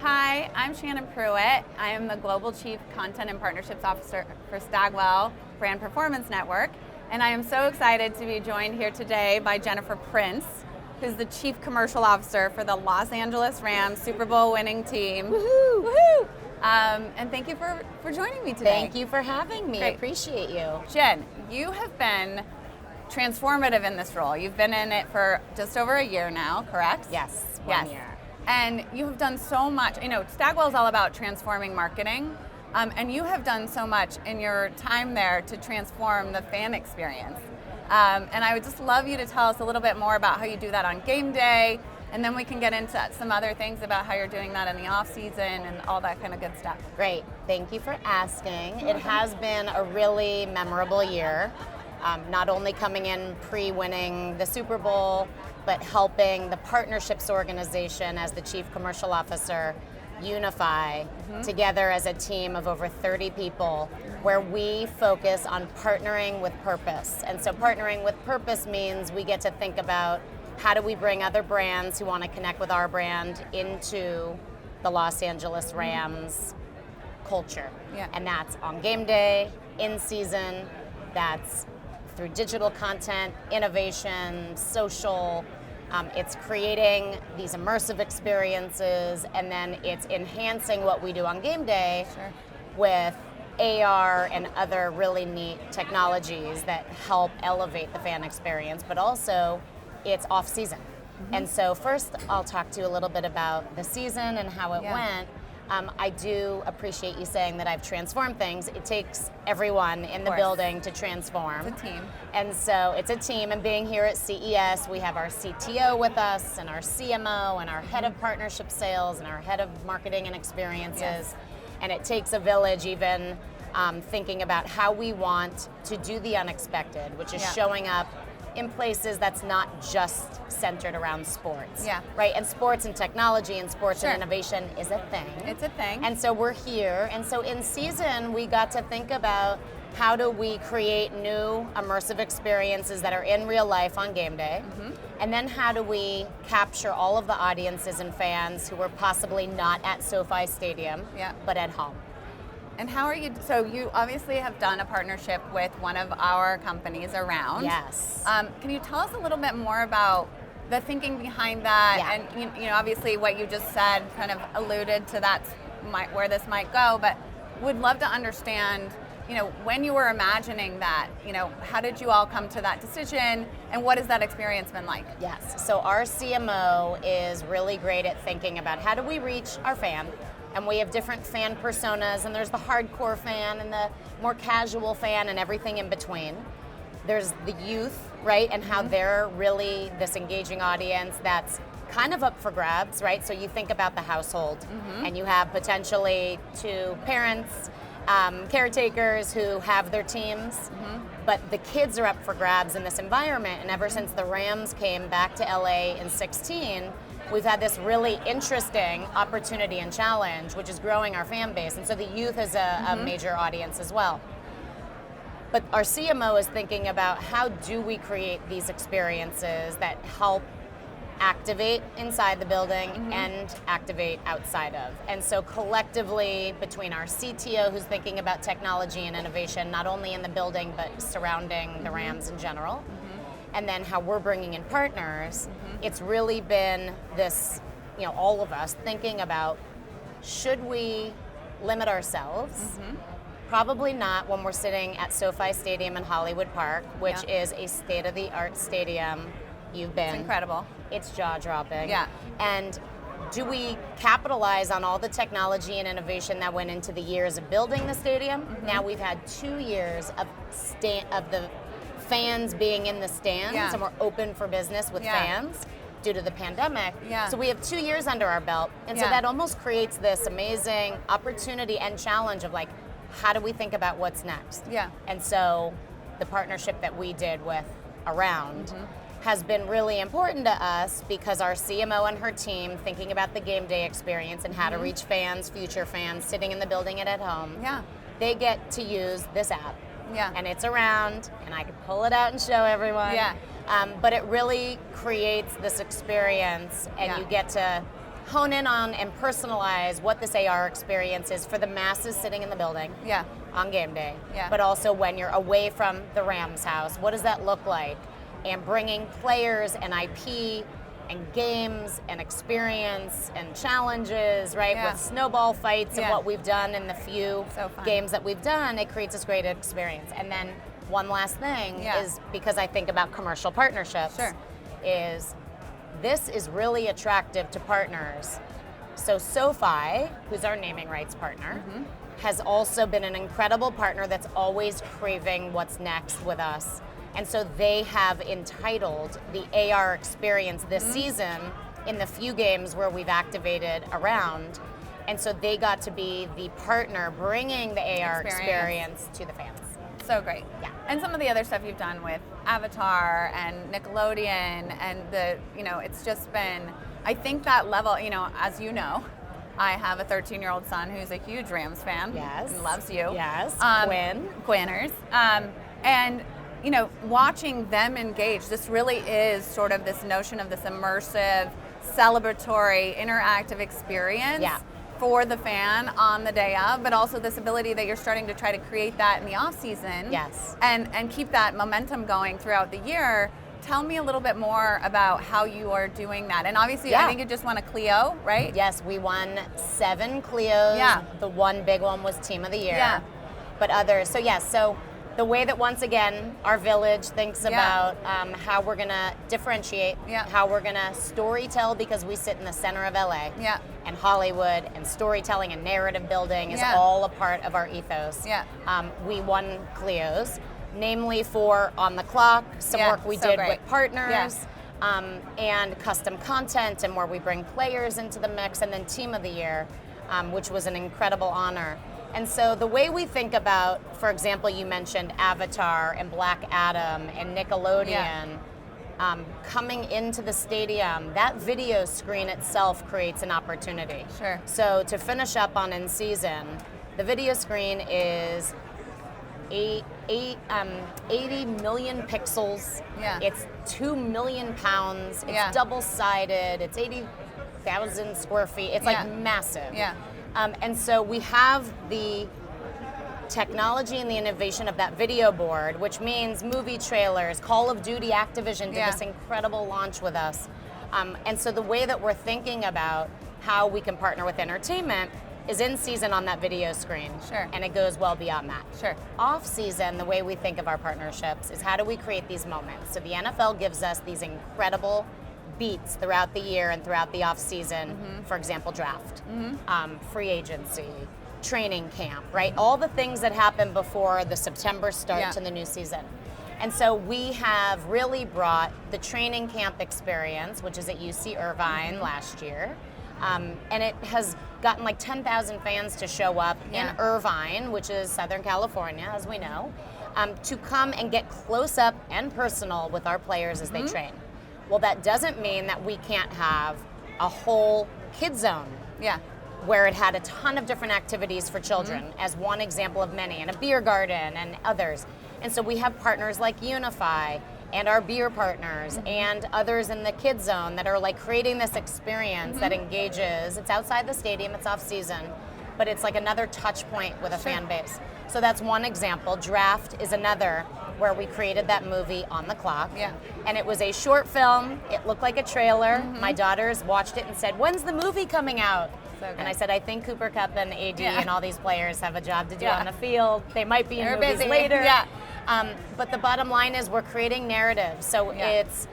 Hi, I'm Shannon Pruitt. I am the Global Chief Content and Partnerships Officer for Stagwell Brand Performance Network, and I am so excited to be joined here today by Jennifer Prince, who's the Chief Commercial Officer for the Los Angeles Rams Super Bowl winning team. Woohoo! Woohoo! And thank you for joining me today. Thank you for having me. Great. I appreciate you. Jen, you have been transformative in this role. You've been in it for just over a year now, correct? Yes, Yes. 1 year. And you have done so much. You know, Stagwell is all about transforming marketing, and you have done so much in your time there to transform the fan experience. And I would just love you to tell us a little bit more about how you do that on game day, and then we can get into some other things about how you're doing that in the off season and all that kind of good stuff. Great. Thank you for asking. It has been a really memorable year, not only coming in pre-winning the Super Bowl, but helping the partnerships organization as the Chief Commercial Officer unify together as a team of over 30 people where we focus on partnering with purpose. And so partnering with purpose means we get to think about how do we bring other brands who want to connect with our brand into the Los Angeles Rams culture. Yeah. And that's on game day, in season, that's through digital content, innovation, social. It's creating these immersive experiences, and then it's enhancing what we do on game day with AR and other really neat technologies that help elevate the fan experience, but also it's off season. And so first I'll talk to you a little bit about the season and how it went. I do appreciate you saying that I've transformed things. It takes everyone in the building to transform. It's a team. And so it's a team, and being here at CES, we have our CTO with us, and our CMO, and our head of partnership sales, and our head of marketing and experiences. Yes. And it takes a village even thinking about how we want to do the unexpected, which is showing up in places that's not just centered around sports. Yeah. Right? And sports and technology and sports and innovation is a thing. It's a thing. And so we're here. And so in season, we got to think about how do we create new immersive experiences that are in real life on game day? And then how do we capture all of the audiences and fans who were possibly not at SoFi Stadium, but at home? And how are you, so you obviously have done a partnership with one of our companies around. Yes. Can you tell us a little bit more about the thinking behind that? Yeah. And you know, obviously what you just said kind of alluded to that's where this might go, but would love to understand, you know, when you were imagining that, you know, how did you all come to that decision, and what has that experience been like? Yes, so our CMO is really great at thinking about how do we reach our fan. And we have different fan personas, and there's the hardcore fan and the more casual fan and everything in between. There's the youth, right, and how they're really this engaging audience that's kind of up for grabs, right? So you think about the household, and you have potentially two parents, caretakers who have their teams, but the kids are up for grabs in this environment. And ever since the Rams came back to LA in 2016, we've had this really interesting opportunity and challenge, which is growing our fan base. And so the youth is a major audience as well. But our CMO is thinking about how do we create these experiences that help activate inside the building and activate outside of. And so collectively, between our CTO, who's thinking about technology and innovation, not only in the building, but surrounding the Rams in general, and then how we're bringing in partners, it's really been this, you know, all of us thinking about, should we limit ourselves? Probably not when we're sitting at SoFi Stadium in Hollywood Park, which is a state-of-the-art stadium. You've been. It's incredible. It's jaw-dropping. Yeah. And do we capitalize on all the technology and innovation that went into the years of building the stadium? Now we've had 2 years of the fans being in the stands, and we're open for business with fans due to the pandemic. So we have 2 years under our belt, and so that almost creates this amazing opportunity and challenge of like, how do we think about what's next? And so the partnership that we did with Around has been really important to us because our CMO and her team thinking about the game day experience and how to reach fans, future fans sitting in the building and at home. They get to use this app. And it's Around, and I can pull it out and show everyone. But it really creates this experience, and you get to hone in on and personalize what this AR experience is for the masses sitting in the building Yeah. on game day, Yeah. but also when you're away from the Rams house. What does that look like? And bringing players and IP and games and experience and challenges, right? Yeah. With snowball fights and Yeah. what we've done in the few So fun. games that we've done, it creates this great experience. And then one last thing Yeah. is, because I think about commercial partnerships, Sure. is this is really attractive to partners. So SoFi, who's our naming rights partner, has also been an incredible partner that's always craving what's next with us. And so they have entitled the AR experience this season in the few games where we've activated around. And so they got to be the partner bringing the AR experience to the fans. So great. Yeah. And some of the other stuff you've done with Avatar and Nickelodeon and it's just been, I think that level, as you know, I have a 13-year-old son who's a huge Rams fan. Yes. And loves you. Yes. Quinners. And watching them engage, this really is sort of this notion of this immersive, celebratory, interactive experience. Yeah. For the fan on the day of, but also this ability that you're starting to try to create that in the off season. Yes. And keep that momentum going throughout the year. Tell me a little bit more about how you are doing that. And obviously, I think you just won a Clio, right? Yes, we won 7 Clios. Yeah. The one big one was Team of the Year. Yeah. But others. So yes, so the way that, once again, our village thinks about how we're going to differentiate, how we're going to story tell, because we sit in the center of LA. Yeah. And Hollywood, and storytelling and narrative building is all a part of our ethos. Yeah. We won Clios, namely for On the Clock, some work we did with partners, and custom content, and where we bring players into the mix, and then Team of the Year, which was an incredible honor. And so the way we think about, for example, you mentioned Avatar and Black Adam and Nickelodeon, coming into the stadium, that video screen itself creates an opportunity. Sure. So to finish up on in season, the video screen is 80 million pixels. Yeah. It's 2 million pounds. It's double-sided. It's 80,000 square feet. It's like massive. Yeah. And so we have the technology and the innovation of that video board, which means movie trailers. Call of Duty, Activision did this incredible launch with us. And so the way that we're thinking about how we can partner with entertainment is in season on that video screen. Sure. And it goes well beyond that. Sure. Off season, the way we think of our partnerships is how do we create these moments? So the NFL gives us these incredible beats throughout the year and throughout the off season. For example, draft, free agency, training camp, right? All the things that happen before the September start to the new season. And so we have really brought the training camp experience, which is at UC Irvine last year. And it has gotten like 10,000 fans to show up in Irvine, which is Southern California, as we know, to come and get close up and personal with our players as they train. Well, that doesn't mean that we can't have a whole kid zone. Yeah. Where it had a ton of different activities for children, as one example of many, and a beer garden and others. And so we have partners like Unify and our beer partners and others in the kid zone that are like creating this experience that engages. It's outside the stadium, it's off season, but it's like another touch point with a fan base. So that's one example. Draft is another, where we created that movie On the Clock. Yeah. And it was a short film. It looked like a trailer. My daughters watched it and said, "When's the movie coming out?" So good. And I said, "I think Cooper Kupp and AD and all these players have a job to do on the field. They might be in movies later." Yeah. But the bottom line is we're creating narratives. So it's,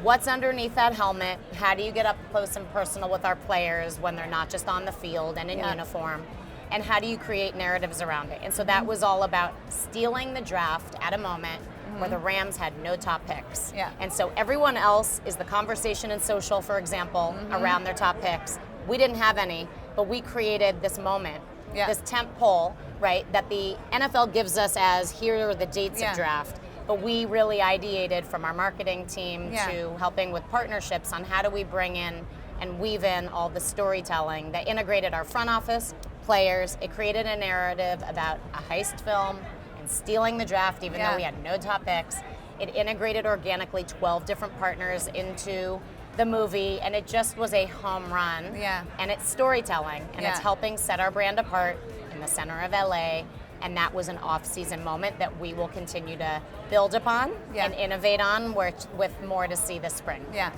what's underneath that helmet? How do you get up close and personal with our players when they're not just on the field and in uniform? And how do you create narratives around it? And so that was all about stealing the draft at a moment where the Rams had no top picks. Yeah. And so everyone else is the conversation in social, for example, around their top picks. We didn't have any, but we created this moment, this tent pole, right, that the NFL gives us as here are the dates of draft. But we really ideated from our marketing team to helping with partnerships on how do we bring in and weave in all the storytelling that integrated our front office, players. It created a narrative about a heist film and stealing the draft, even though we had no top picks. It integrated organically 12 different partners into the movie, and it just was a home run. Yeah. And it's storytelling, and it's Yeah. helping set our brand apart in the center of LA. And that was an off-season moment that we will continue to build upon Yeah. and innovate on, with more to see this spring. Yeah,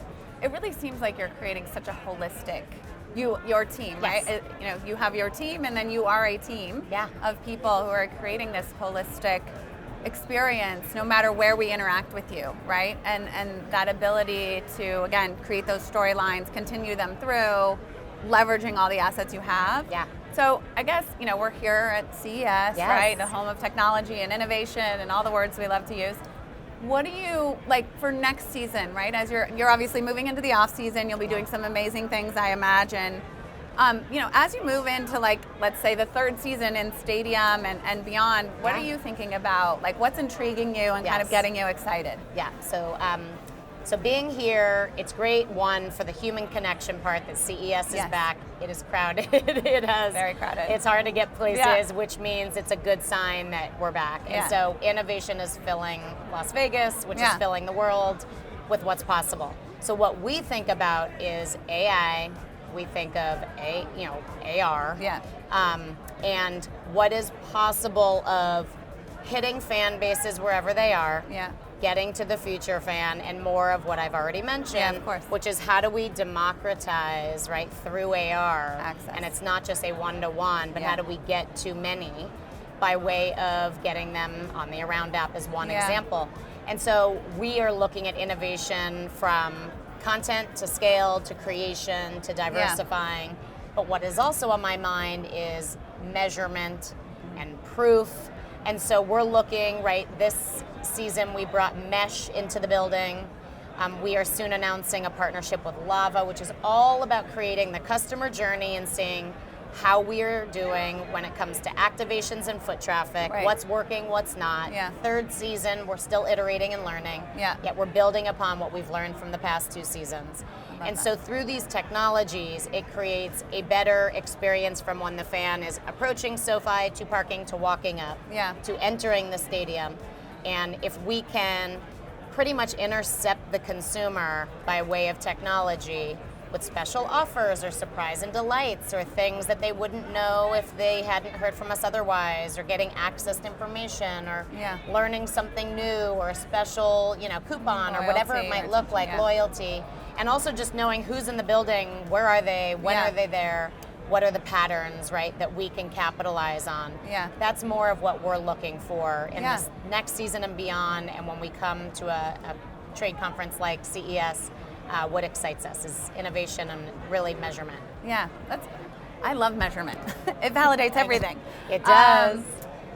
it really seems like you're creating such a holistic, your team, Yes. right? You have your team, and then you are a team Yeah. of people who are creating this holistic experience, no matter where we interact with you, right? And that ability to, again, create those storylines, continue them through, leveraging all the assets you have. Yeah. So I guess, we're here at CES, Yes. right? The home of technology and innovation and all the words we love to use. What do you like for next season, right? As you're obviously moving into the off season, you'll be doing some amazing things, I imagine. As you move into, like, let's say the third season in stadium and beyond, what Yeah. are you thinking about? Like, what's intriguing you and kind of Yes. getting you excited? Yeah. So being here, it's great, one, for the human connection part, that CES is Yes. back. It is crowded. It has Very crowded. It's hard to get places, Yeah. which means it's a good sign that we're back. Yeah. And so innovation is filling Las Vegas, which Yeah. is filling the world with what's possible. So what we think about is AI. We think of AR. Yeah. And what is possible of hitting fan bases wherever they are. Yeah. Getting to the future fan, and more of what I've already mentioned, Yeah, of course. which is how do we democratize, right, through AR. Access. And it's not just a one-to-one, but Yeah. how do we get to many by way of getting them on the Around app as one Yeah. example. And so we are looking at innovation from content to scale to creation to diversifying. But what is also on my mind is measurement and proof. And so we're looking, right, this season we brought mesh into the building. We are soon announcing a partnership with Lava, which is all about creating the customer journey and seeing how we are doing when it comes to activations and foot traffic, Right. what's working, what's not. Yeah. Third season, we're still iterating and learning, Yeah. yet we're building upon what we've learned from the past 2 seasons. love And that. so through these technologies, it creates a better experience from when the fan is approaching SoFi to parking to walking up Yeah. to entering the stadium. And if we can pretty much intercept the consumer by way of technology with special offers or surprise and delights or things that they wouldn't know if they hadn't heard from us otherwise, or getting access to information, or Yeah. learning something new, or a special, coupon, or whatever it Loyalty might or look like, something, yeah. loyalty. And also just knowing who's in the building, where are they, when Yeah. are they there, what are the patterns, right, that we can capitalize on. Yeah. That's more of what we're looking for in Yeah. this next season and beyond. And when we come to a trade conference like CES, what excites us is innovation and really measurement. Yeah, I love measurement. It validates everything. It does.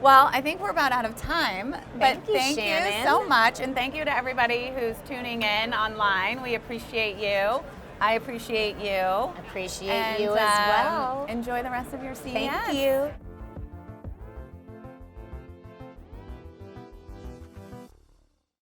Well, I think we're about out of time, but Thank you, Shannon. so much, and thank you to everybody who's tuning in online. We appreciate you. I appreciate you. Appreciate And, you as well. Enjoy the rest of your CES. Thank you.